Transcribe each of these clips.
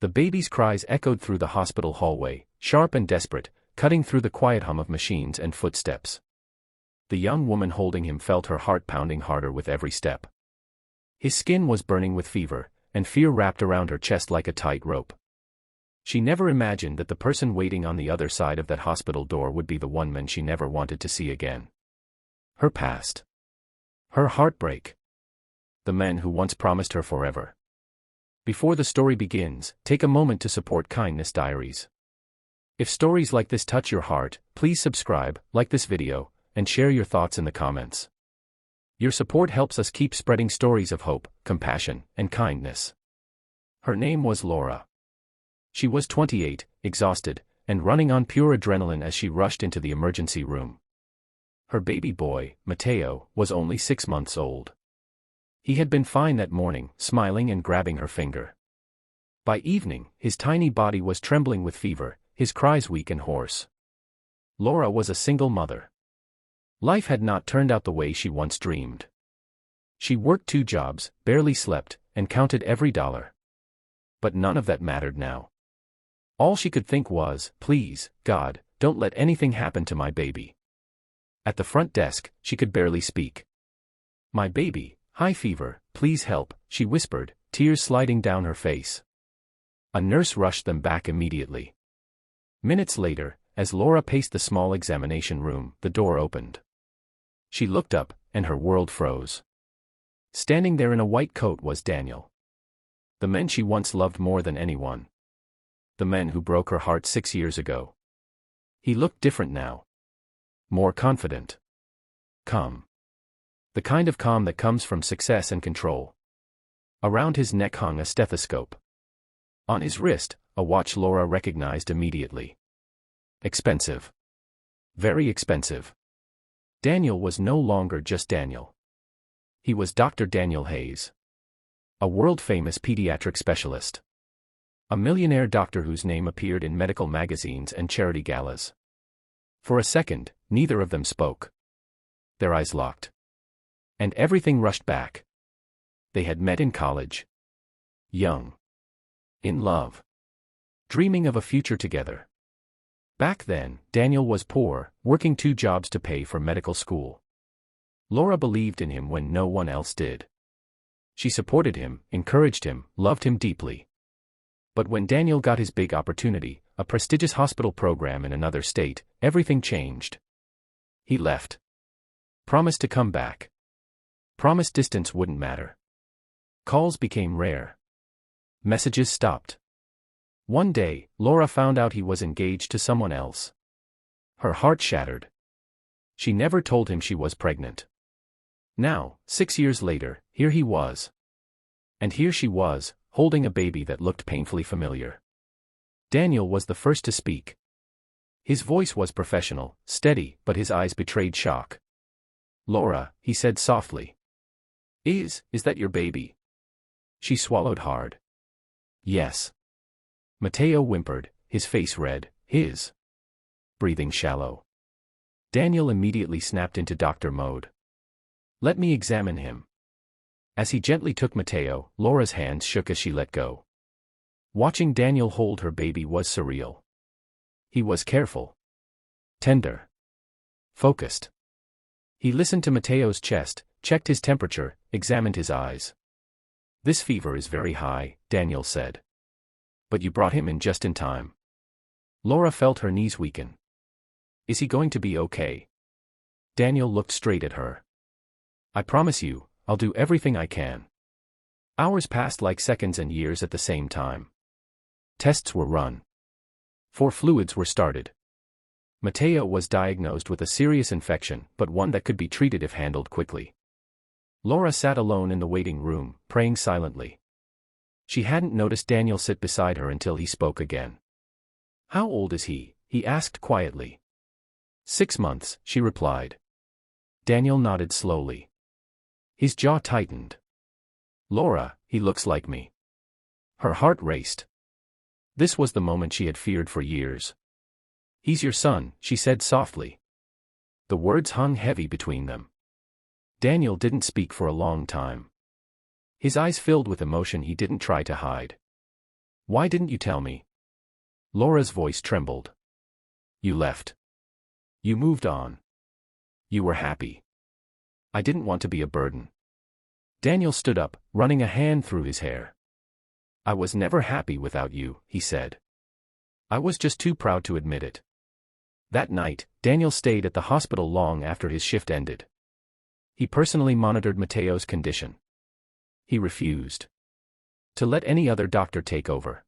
The baby's cries echoed through the hospital hallway, sharp and desperate, cutting through the quiet hum of machines and footsteps. The young woman holding him felt her heart pounding harder with every step. His skin was burning with fever, and fear wrapped around her chest like a tight rope. She never imagined that the person waiting on the other side of that hospital door would be the one man she never wanted to see again. Her past. Her heartbreak. The man who once promised her forever. Before the story begins, take a moment to support Kindness Diaries. If stories like this touch your heart, please subscribe, like this video, and share your thoughts in the comments. Your support helps us keep spreading stories of hope, compassion, and kindness. Her name was Laura. She was 28, exhausted, and running on pure adrenaline as she rushed into the emergency room. Her baby boy, Matteo, was only 6 months old. He had been fine that morning, smiling and grabbing her finger. By evening, his tiny body was trembling with fever, his cries weak and hoarse. Laura was a single mother. Life had not turned out the way she once dreamed. She worked 2 jobs, barely slept, and counted every dollar. But none of that mattered now. All she could think was, please, God, don't let anything happen to my baby. At the front desk, she could barely speak. My baby, high fever, please help, she whispered, tears sliding down her face. A nurse rushed them back immediately. Minutes later, as Laura paced the small examination room, the door opened. She looked up, and her world froze. Standing there in a white coat was Daniel. The man she once loved more than anyone. The man who broke her heart 6 years ago. He looked different now. More confident. Calm. The kind of calm that comes from success and control. Around his neck hung a stethoscope. On his wrist, a watch Laura recognized immediately. Expensive. Very expensive. Daniel was no longer just Daniel. He was Dr. Daniel Hayes. A world-famous pediatric specialist. A millionaire doctor whose name appeared in medical magazines and charity galas. For a second, neither of them spoke. Their eyes locked. And everything rushed back. They had met in college. Young. In love. Dreaming of a future together. Back then, Daniel was poor, working 2 jobs to pay for medical school. Laura believed in him when no one else did. She supported him, encouraged him, loved him deeply. But when Daniel got his big opportunity, a prestigious hospital program in another state, everything changed. He left. Promised to come back. Promised distance wouldn't matter. Calls became rare. Messages stopped. One day, Laura found out he was engaged to someone else. Her heart shattered. She never told him she was pregnant. Now, 6 years later, here he was. And here she was, holding a baby that looked painfully familiar. Daniel was the first to speak. His voice was professional, steady, but his eyes betrayed shock. Laura, he said softly. Is that your baby? She swallowed hard. Yes. Matteo whimpered, his face red, his breathing shallow. Daniel immediately snapped into doctor mode. Let me examine him. As he gently took Matteo, Laura's hands shook as she let go. Watching Daniel hold her baby was surreal. He was careful. Tender. Focused. He listened to Matteo's chest, checked his temperature, examined his eyes. This fever is very high, Daniel said. But you brought him in just in time. Laura felt her knees weaken. Is he going to be okay? Daniel looked straight at her. I promise you, I'll do everything I can. Hours passed like seconds and years at the same time. Tests were run. 4 fluids were started. Matteo was diagnosed with a serious infection, but one that could be treated if handled quickly. Laura sat alone in the waiting room, praying silently. She hadn't noticed Daniel sit beside her until he spoke again. How old is he? He asked quietly. 6 months, she replied. Daniel nodded slowly. His jaw tightened. Laura, he looks like me. Her heart raced. This was the moment she had feared for years. He's your son, she said softly. The words hung heavy between them. Daniel didn't speak for a long time. His eyes filled with emotion he didn't try to hide. Why didn't you tell me? Laura's voice trembled. You left. You moved on. You were happy. I didn't want to be a burden. Daniel stood up, running a hand through his hair. I was never happy without you, he said. I was just too proud to admit it. That night, Daniel stayed at the hospital long after his shift ended. He personally monitored Mateo's condition. He refused to let any other doctor take over.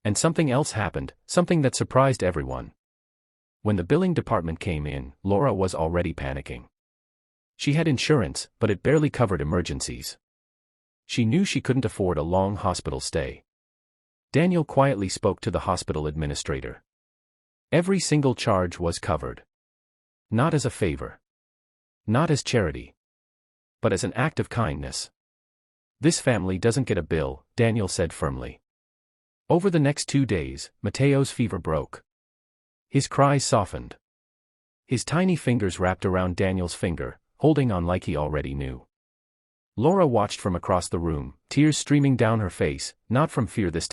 And something else happened, something that surprised everyone. When the billing department came in, Laura was already panicking. She had insurance, but it barely covered emergencies. She knew she couldn't afford a long hospital stay. Daniel quietly spoke to the hospital administrator. Every single charge was covered. Not as a favor. Not as charity. But as an act of kindness. This family doesn't get a bill, Daniel said firmly. Over the next 2 days, Mateo's fever broke. His cries softened. His tiny fingers wrapped around Daniel's finger, holding on like he already knew. Laura watched from across the room, tears streaming down her face, not from fear this time.